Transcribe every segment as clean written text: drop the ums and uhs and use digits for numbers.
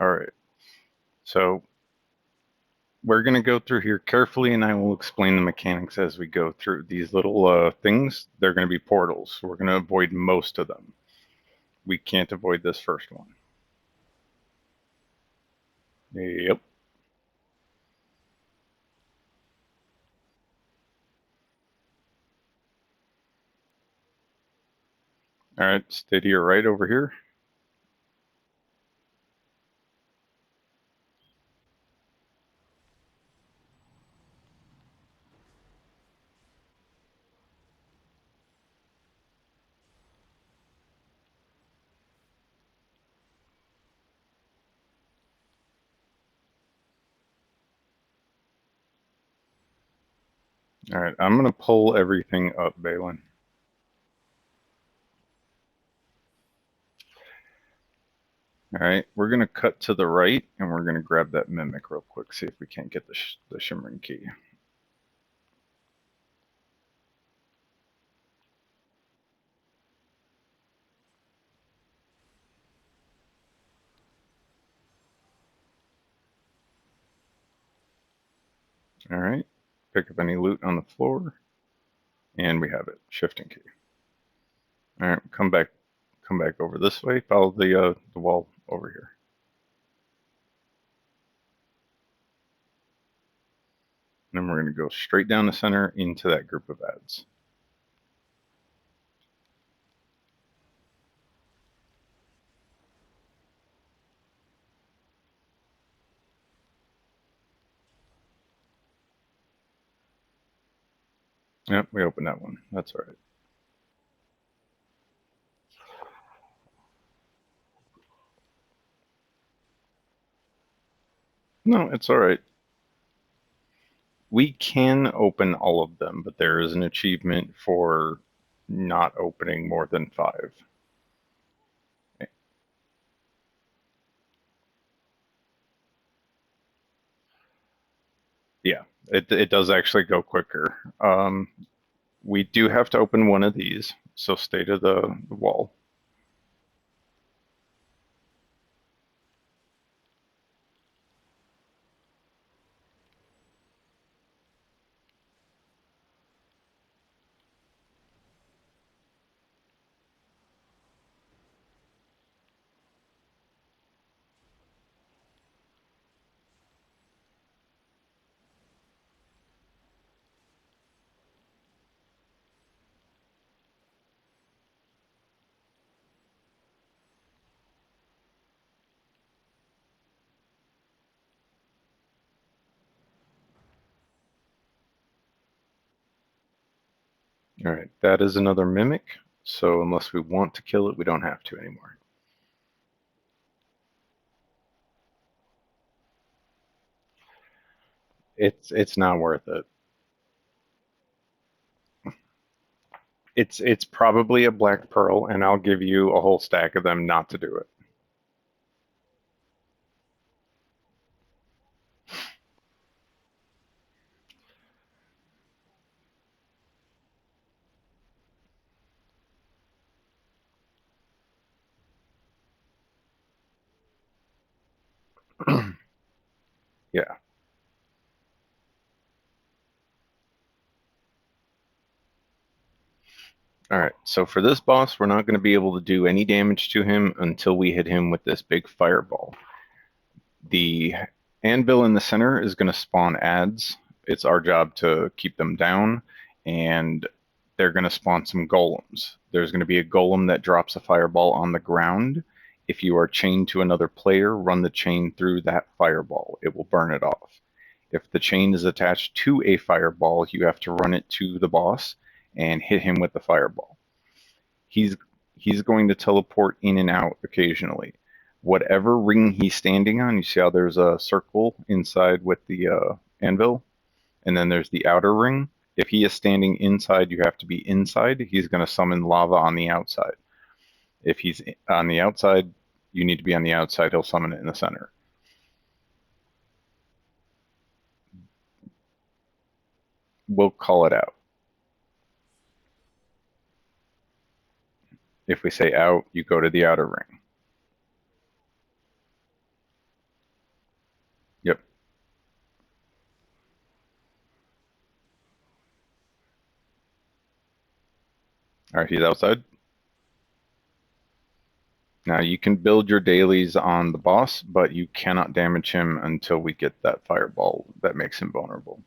All right. So we're going to go through here carefully, and I will explain the mechanics as we go through. These little things, they're going to be portals. So we're going to avoid most of them. We can't avoid this first one. Yep. All right, stay to your right over here. All right, I'm going to pull everything up, Balin. All right, we're going to cut to the right, and we're going to grab that mimic real quick, see if we can't get the shimmering key. All right, pick up any loot on the floor, and we have it, shifting key. All right, come back over this way, follow the wall over here. And then we're going to go straight down the center into that group of ads. Yep, we opened that one. That's all right. No, it's all right. We can open all of them, but there is an achievement for not opening more than 5. Yeah, it does actually go quicker. We do have to open one of these, so stay to the wall. All right, that is another mimic, so unless we want to kill it, we don't have to anymore. It's not worth it. It's probably a black pearl, and I'll give you a whole stack of them not to do it. Yeah. All right. So for this boss, we're not going to be able to do any damage to him until we hit him with this big fireball. The anvil in the center is going to spawn ads. It's our job to keep them down, and they're going to spawn some golems. There's going to be a golem that drops a fireball on the ground. If you are chained to another player, run the chain through that fireball. It will burn it off. If the chain is attached to a fireball, you have to run it to the boss and hit him with the fireball. He's he's going to teleport in and out occasionally. Whatever ring he's standing on, you see how there's a circle inside with the anvil, and then there's the outer ring. If he is standing inside, you have to be inside. He's going to summon lava on the outside. If he's on the outside, you need to be on the outside. He'll summon it in the center. We'll call it out. If we say out, you go to the outer ring. All right, he's outside. Now you can build your dailies on the boss, but you cannot damage him until we get that fireball that makes him vulnerable.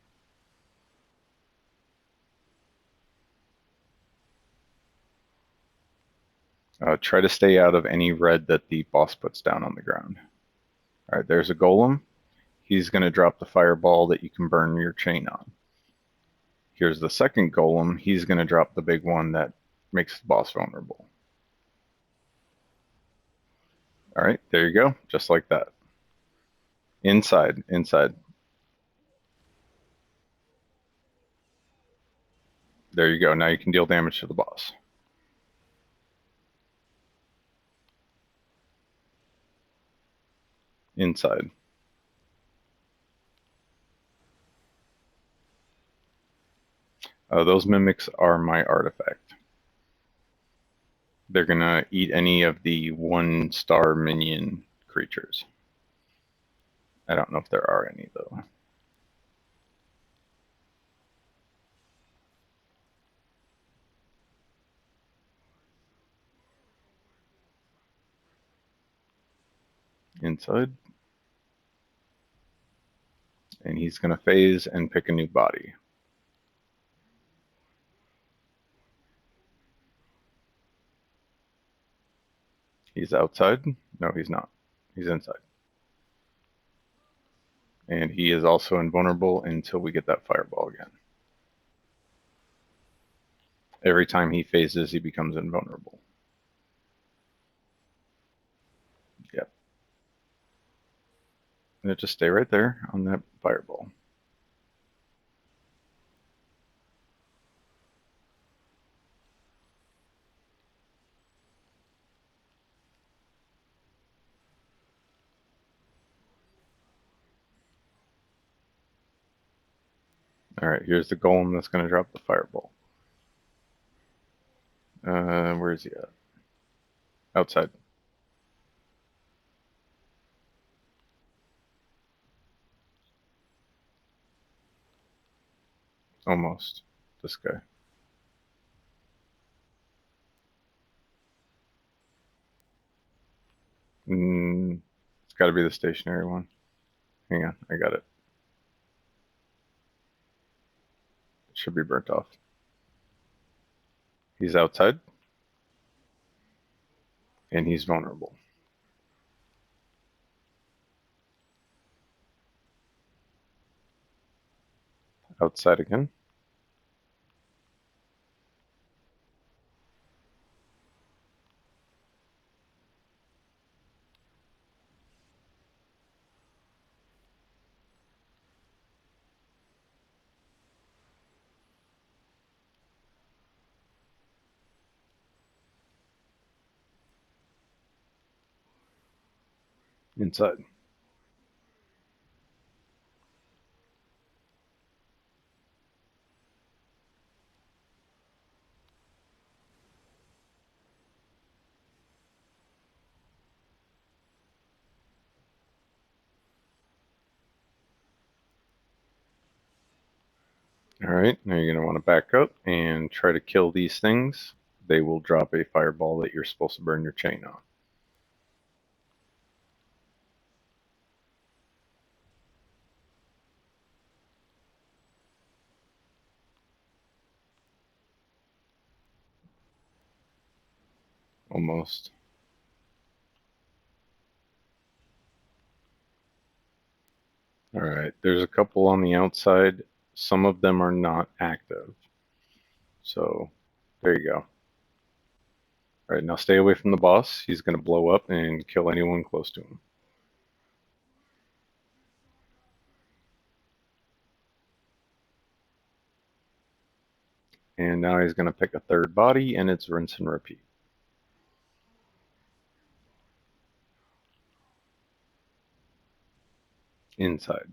Try to stay out of any red that the boss puts down on the ground. All right, there's a golem. He's going to drop the fireball that you can burn your chain on. Here's the second golem. He's going to drop the big one that makes the boss vulnerable. All right, there you go, just like that. Inside, inside. There you go. Now you can deal damage to the boss. Inside. Those mimics are my artifact. They're gonna eat any of the 1-star minion creatures. I don't know if there are any though. Inside. And he's gonna phase and pick a new body. He's outside. No, he's not. He's inside. And he is also invulnerable until we get that fireball again. Every time he phases, he becomes invulnerable. Yep. And just stay right there on that fireball. All right, here's the golem that's going to drop the fireball. Where is he at? Outside. Almost. This guy. It's got to be the stationary one. Hang on, I got it. It should be burnt off. He's outside. And he's vulnerable. Outside again. Inside. All right, now you're going to want to back up and try to kill these things. They will drop a fireball that you're supposed to burn your chain on. Almost. All right, there's a couple on the outside. Some of them are not active. So there you go. All right, now stay away from the boss. He's going to blow up and kill anyone close to him. And now he's going to pick a third body, and it's rinse and repeat. Inside.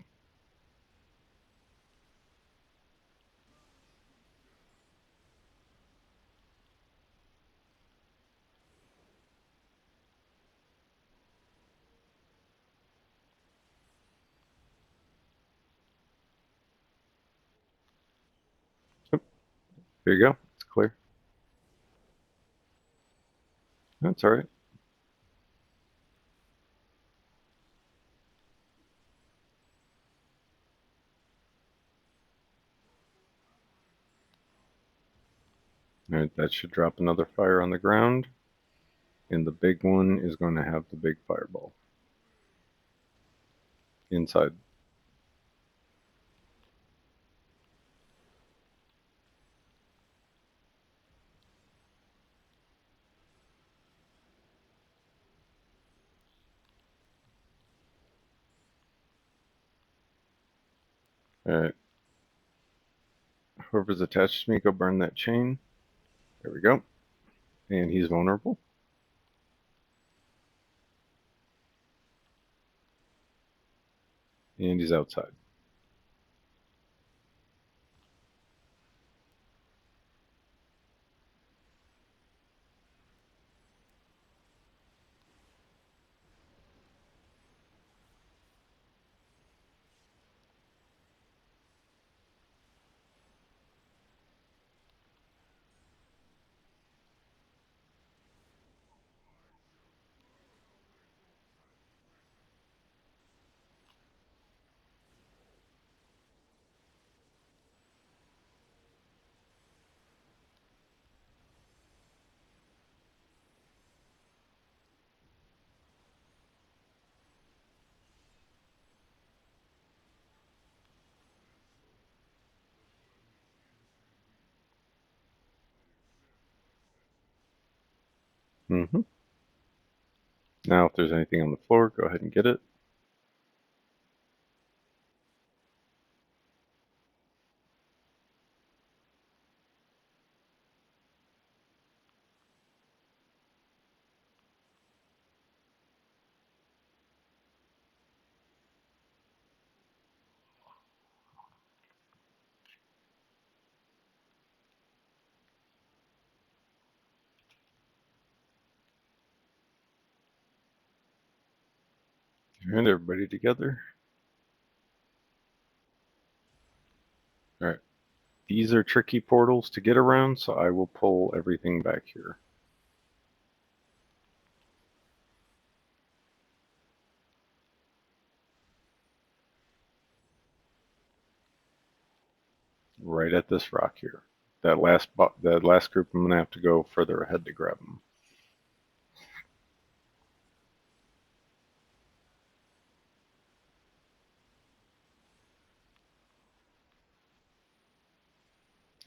Yep, there you go. It's clear. That's all right. All right, that should drop another fire on the ground. And the big one is going to have the big fireball inside. All right, whoever's attached to me, go burn that chain. There we go. And he's vulnerable. And he's outside. Mm-hmm. Now, if there's anything on the floor, go ahead and get it. And everybody together. All right. These are tricky portals to get around, so I will pull everything back here. Right at this rock here. That last group, I'm gonna have to go further ahead to grab them.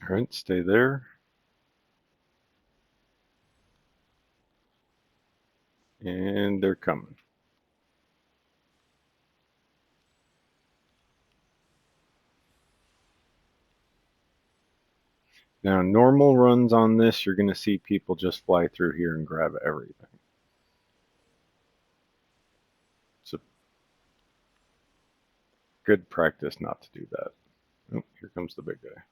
All right, stay there. And they're coming. Now, normal runs on this, you're going to see people just fly through here and grab everything. It's a good practice not to do that. Oh, here comes the big guy.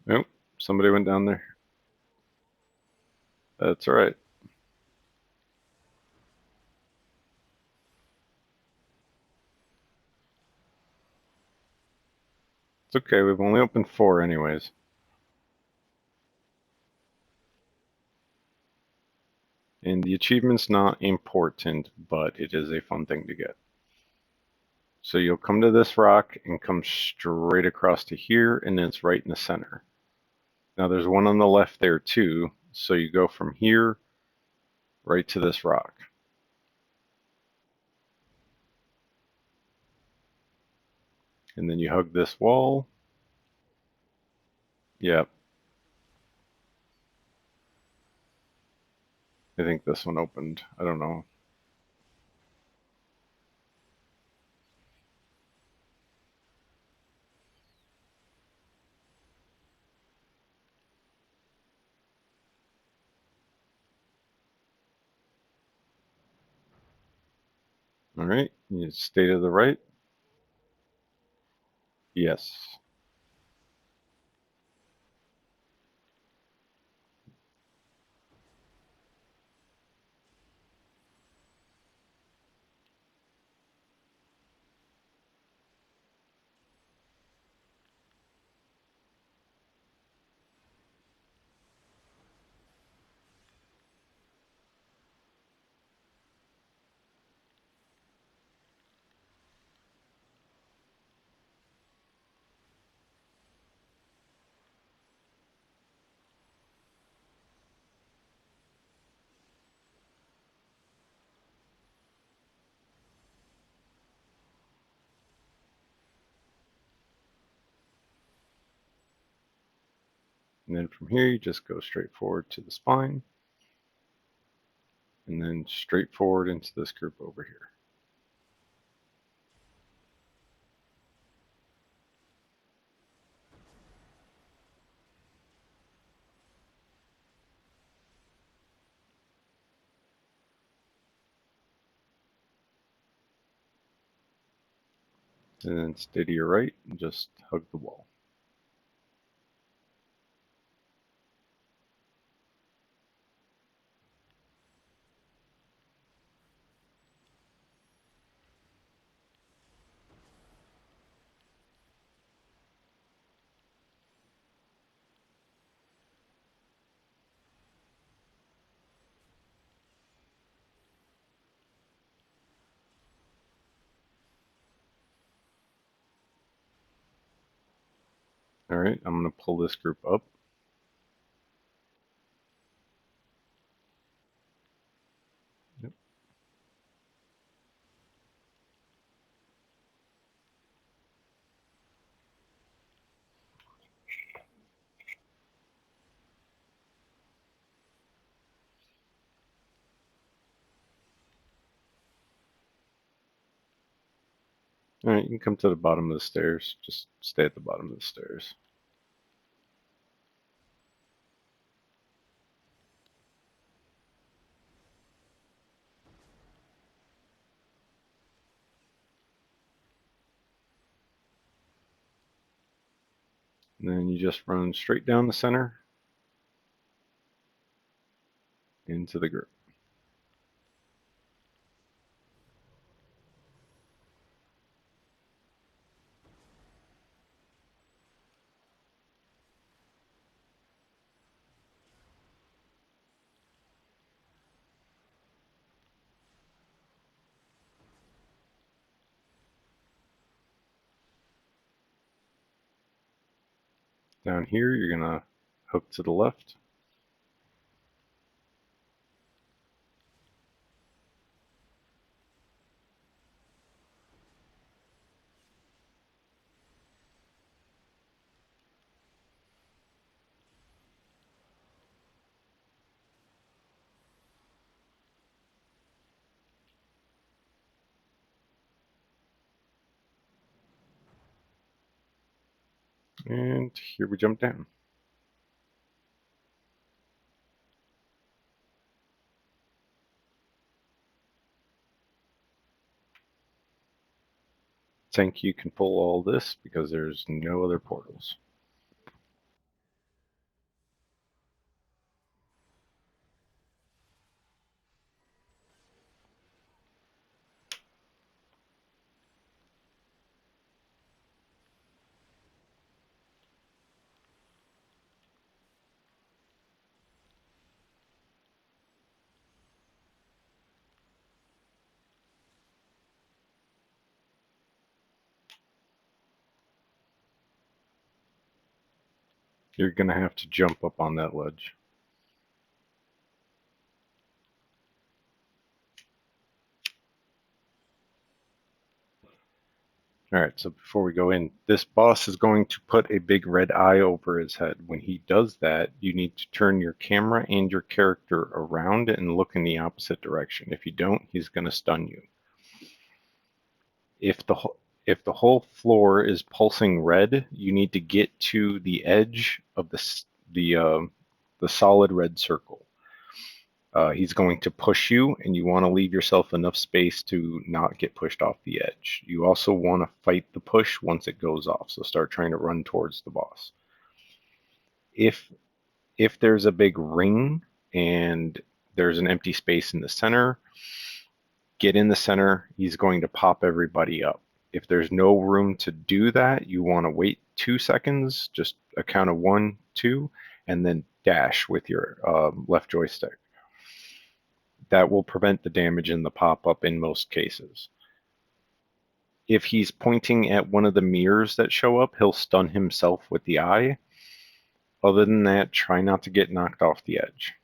Oh, somebody went down there. That's all right. It's okay. We've only opened 4 anyways. And the achievement's not important, but it is a fun thing to get. So you'll come to this rock and come straight across to here, and then it's right in the center. Now there's one on the left there too, so you go from here right to this rock. And then you hug this wall. Yep. I think this one opened. I don't know. All right. You stay to the right. Yes. And then from here, you just go straight forward to the spine, and then straight forward into this group over here. And then stay to your right and just hug the wall. All right, I'm going to pull this group up. Yep. All right, you can come to the bottom of the stairs. Just stay at the bottom of the stairs. And then you just run straight down the center into the group. Down here, you're going to hook to the left. And here we jump down. Tank, you can pull all this because there's no other portals. You're going to have to jump up on that ledge. All right, so before we go in, this boss is going to put a big red eye over his head. When he does that, you need to turn your camera and your character around and look in the opposite direction. If you don't, he's going to stun you. If the if the whole floor is pulsing red, you need to get to the edge of the solid red circle. He's going to push you, and you want to leave yourself enough space to not get pushed off the edge. You also want to fight the push once it goes off, so start trying to run towards the boss. If there's a big ring and there's an empty space in the center, get in the center. He's going to pop everybody up. If there's no room to do that, you want to wait 2 seconds, just a count of 1, 2, and then dash with your left joystick. That will prevent the damage in the pop-up in most cases. If he's pointing at one of the mirrors that show up, he'll stun himself with the eye. Other than that, try not to get knocked off the edge.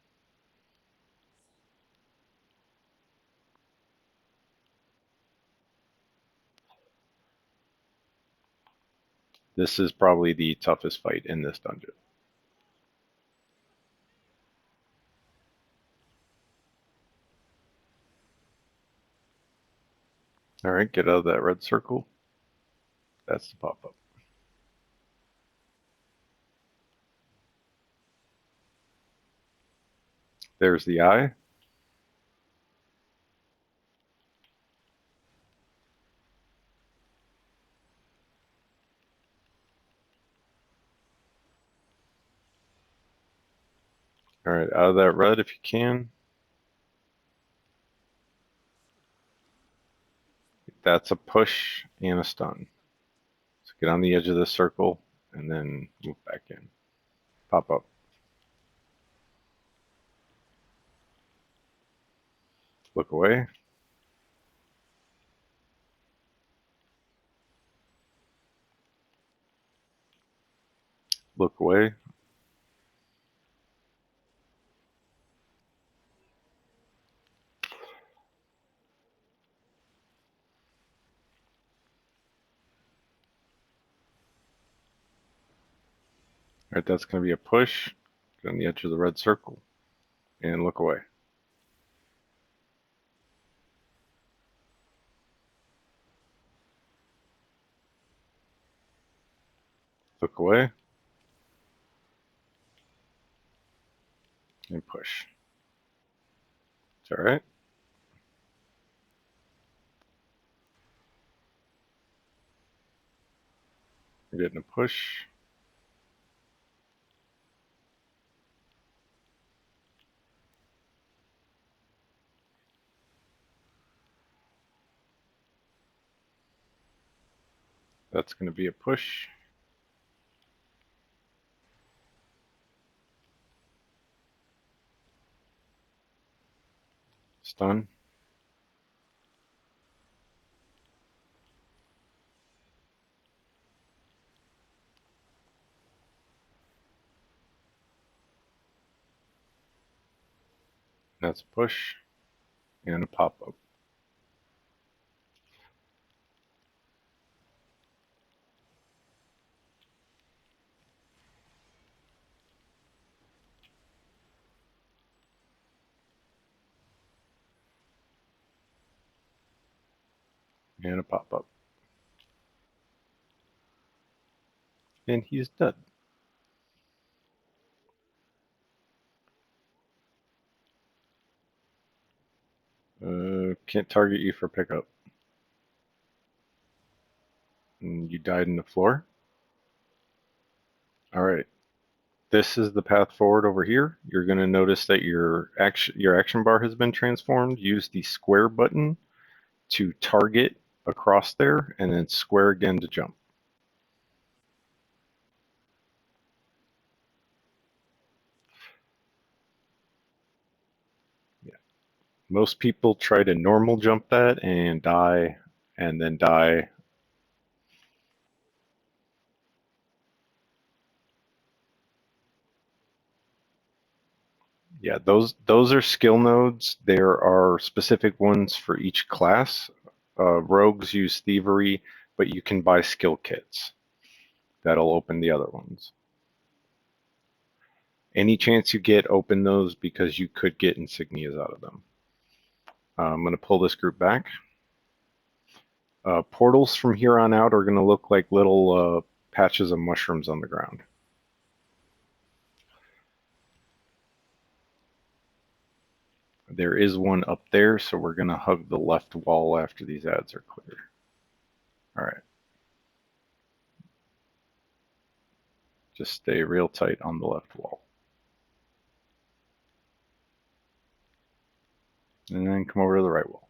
This is probably the toughest fight in this dungeon. All right, get out of that red circle. That's the pop-up. There's the eye. All right, out of that red if you can. That's a push and a stun. So get on the edge of the circle and then move back in. Pop up. Look away. Look away. All right, that's going to be a push. Get on the edge of the red circle and look away. Look away and push. It's all right. We're getting a push. That's going to be a push. Stun. That's a push and a pop up. And a pop up. And he's dead. Can't target you for pickup. And you died in the floor. All right. This is the path forward over here. You're going to notice that your action bar has been transformed. Use the square button to target across there, and then square again to jump. Yeah. Most people try to normal jump that and die, and then die. Yeah, those are skill nodes. There are specific ones for each class. Rogues use thievery, but you can buy skill kits. That'll open the other ones. Any chance you get, open those because you could get insignias out of them. I'm going to pull this group back. Portals from here on out are going to look like little patches of mushrooms on the ground. There is one up there, so we're going to hug the left wall after these ads are clear. All right. Just stay real tight on the left wall. And then come over to the right wall.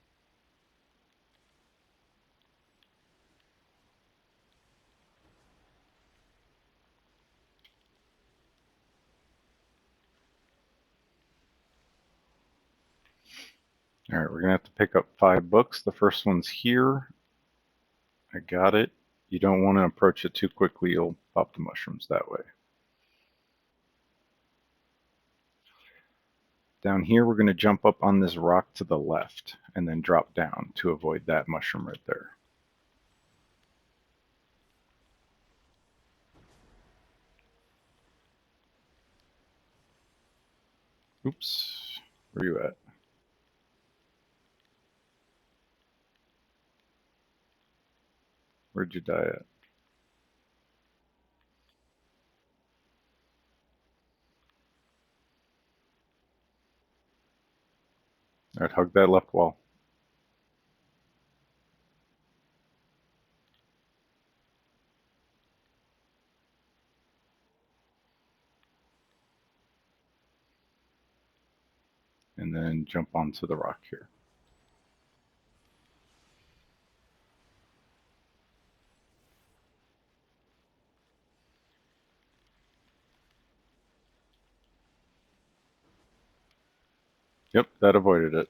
All right, we're going to have to pick up 5 books. The first one's here. I got it. You don't want to approach it too quickly. You'll pop the mushrooms that way. Down here, we're going to jump up on this rock to the left and then drop down to avoid that mushroom right there. Oops. Where are you at? Where'd you die at? Alright, hug that left wall. And then jump onto the rock here. Yep, that avoided it.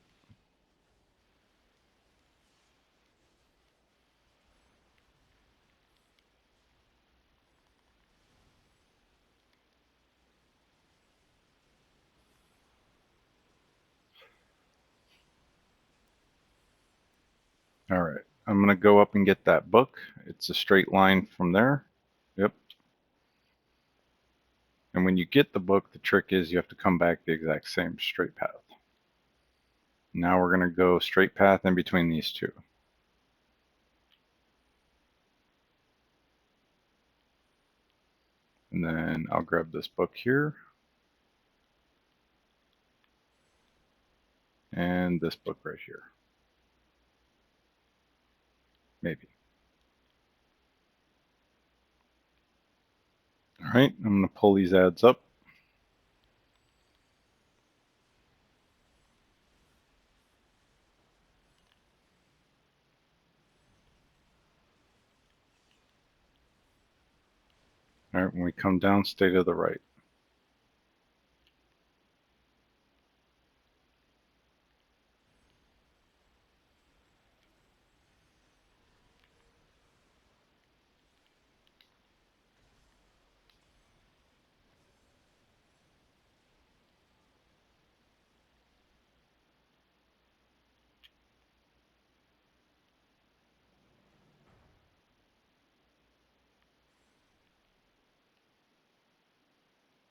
Alright, I'm going to go up and get that book. It's a straight line from there. Yep. And when you get the book, the trick is you have to come back the exact same straight path. Now we're going to go straight path in between these two. And then I'll grab this book here. And this book right here. Maybe. Alright, I'm going to pull these ads up. Alright, when we come down, stay to the right.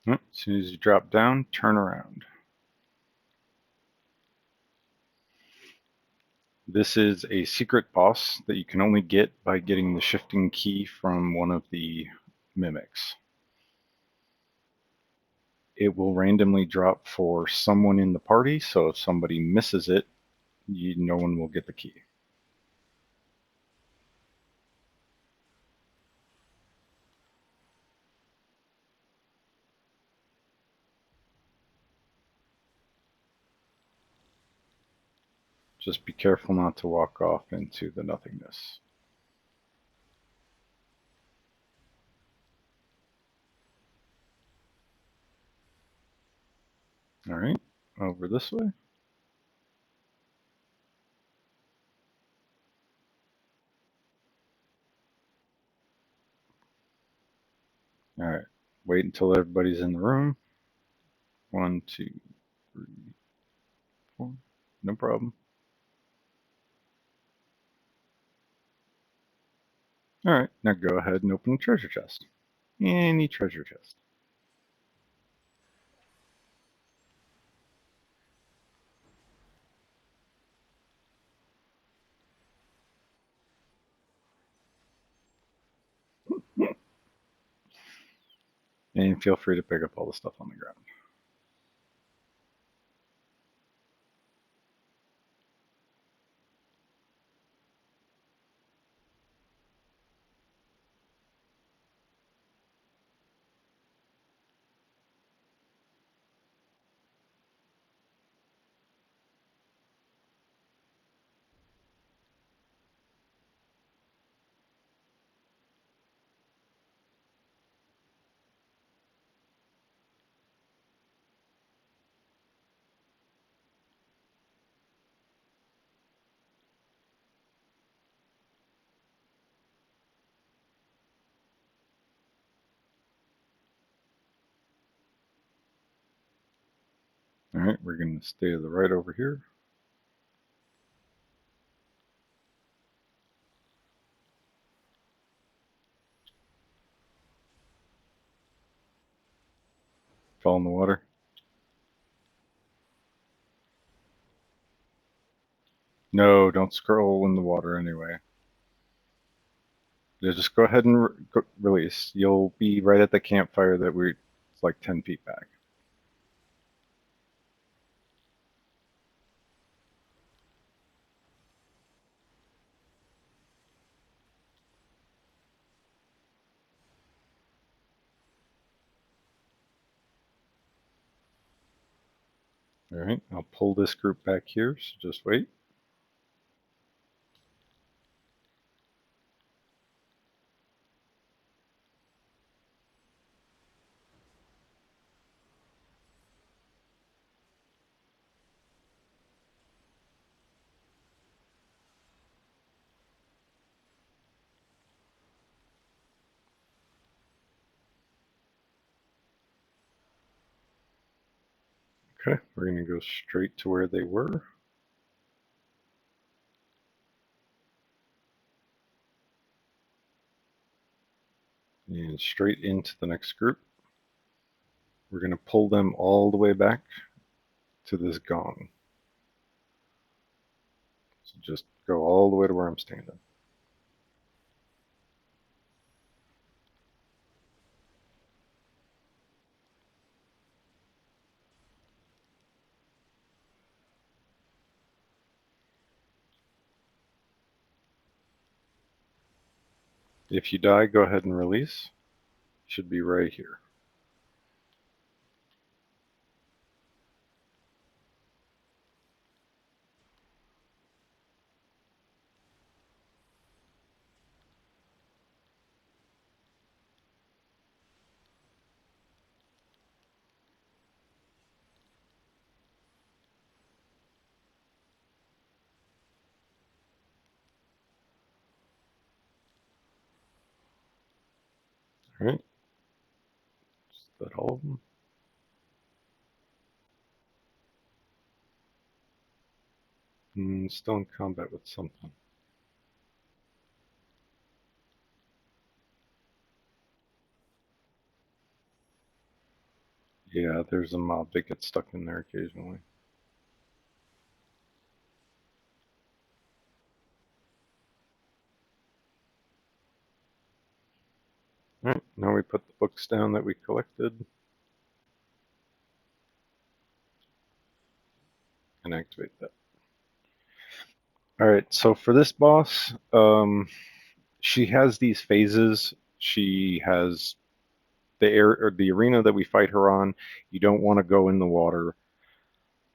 As soon as you drop down, turn around. This is a secret boss that you can only get by getting the shifting key from one of the mimics. It will randomly drop for someone in the party, so if somebody misses it, no one will get the key. Just be careful not to walk off into the nothingness. Alright, over this way. Alright, wait until everybody's in the room. 1, 2, 3, 4. No problem. Alright, now go ahead and open the treasure chest. Any treasure chest. And feel free to pick up all the stuff on the ground. Alright, we're going to stay to the right over here. Fall in the water. No, don't scroll in the water anyway. Yeah, just go ahead and release. You'll be right at the campfire that we're it's like 10 feet back. All right, I'll pull this group back here, so just wait. Okay, we're going to go straight to where they were. And straight into the next group. We're going to pull them all the way back to this gong. So just go all the way to where I'm standing. If you die, go ahead and release. Should be right here. All right. Is that all of them? Still in combat with something. Yeah, there's a mob that gets stuck in there occasionally. All right, now we put the books down that we collected and activate that. All right, so for this boss, she has these phases. She has the air or the arena that we fight her on. You don't want to go in the water,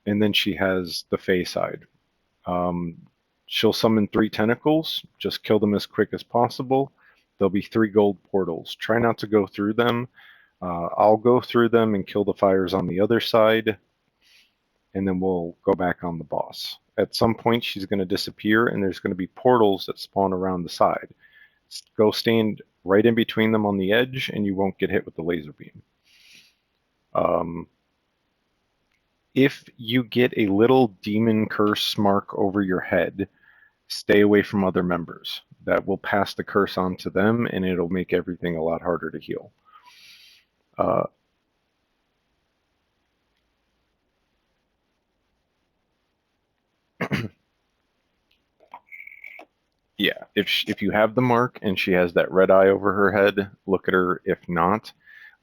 and then she has the Fey side. Um, she'll summon 3 tentacles. Just kill them as quick as possible. There'll be 3 gold portals. Try not to go through them. I'll go through them and kill the fires on the other side, and then we'll go back on the boss. At some point, she's going to disappear, and there's going to be portals that spawn around the side. Go stand right in between them on the edge, and you won't get hit with the laser beam. Um, if you get a little demon curse mark over your head, stay away from other members. That will pass the curse on to them, and it'll make everything a lot harder to heal. Uh, yeah, if you have the mark and she has that red eye over her head, look at her. If not,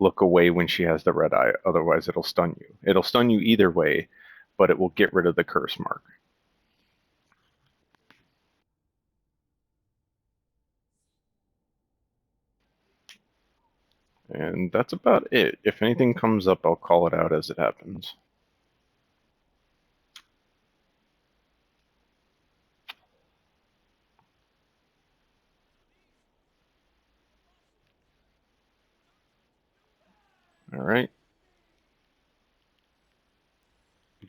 look away when she has the red eye. Otherwise, it'll stun you. It'll stun you either way, but it will get rid of the curse mark. And that's about it. If anything comes up, I'll call it out as it happens. All right,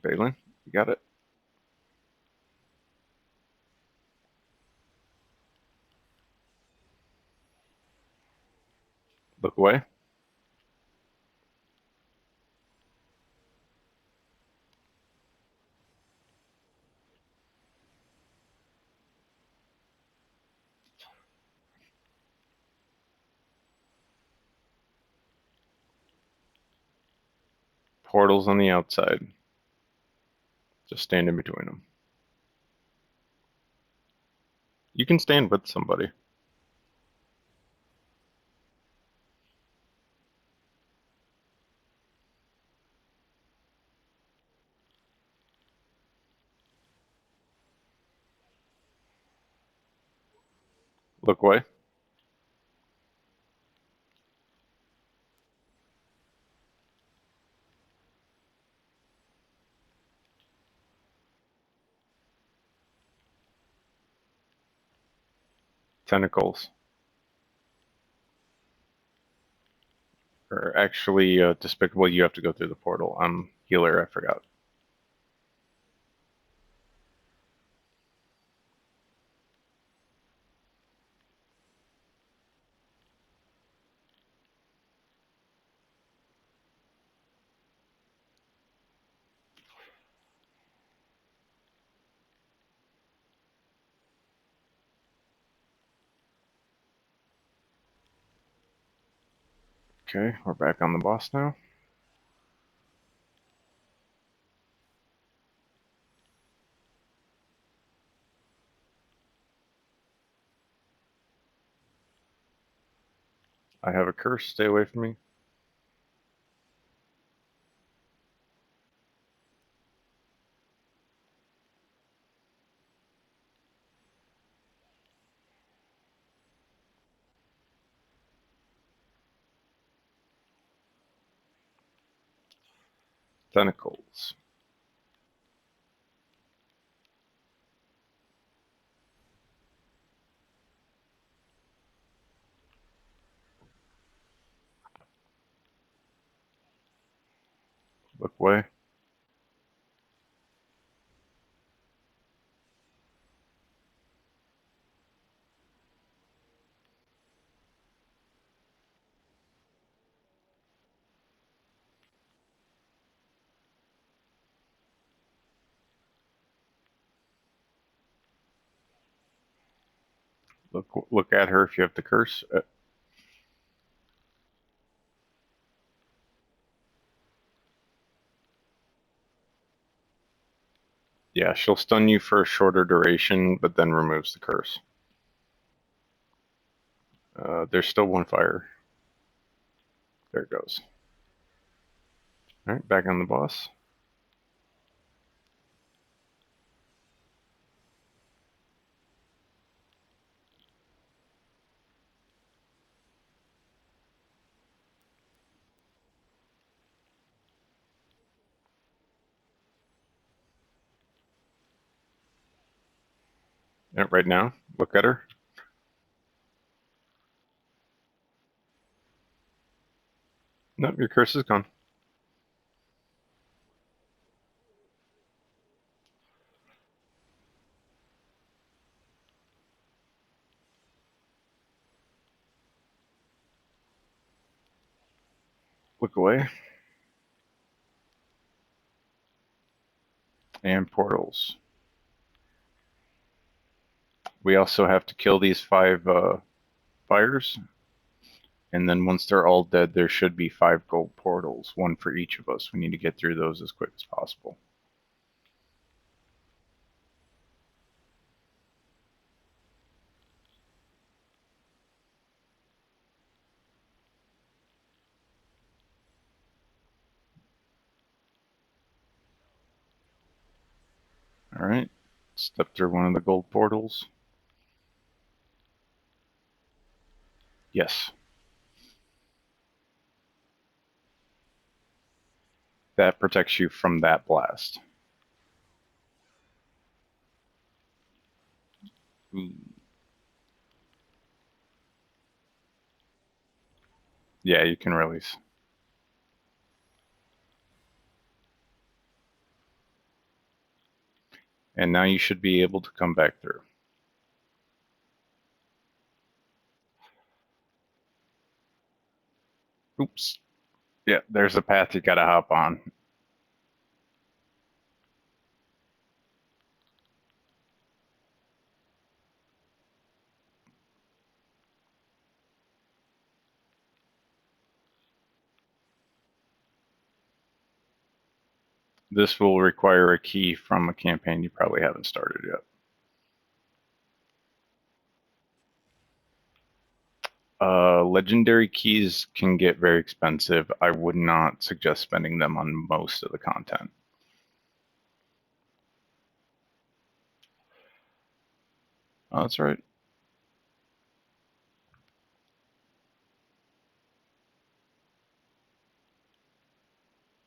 Balin, you got it. Look away. Portals on the outside. Just stand in between them. You can stand with somebody. Look away. Tentacles. Or actually, Despicable, you have to go through the portal. I'm healer, I forgot. Okay, we're back on the boss now. I have a curse, stay away from me. Tentacles. Look away. Look at her if you have the curse. Yeah, she'll stun you for a shorter duration, but then removes the curse. There's still one fire. There it goes. Alright, back on the boss. Right now, look at her. Nope, your curse is gone. Look away. And portals. We also have to kill these 5 fires. And then once they're all dead, there should be 5 gold portals, 1 for each of us. We need to get through those as quick as possible. Alright, step through one of the gold portals. Yes. That protects you from that blast. Ooh. Yeah, you can release. And now you should be able to come back through. Oops. Yeah, there's a path you gotta hop on. This will require a key from a campaign you probably haven't started yet. Legendary keys can get very expensive. I would not suggest spending them on most of the content. Oh, that's right.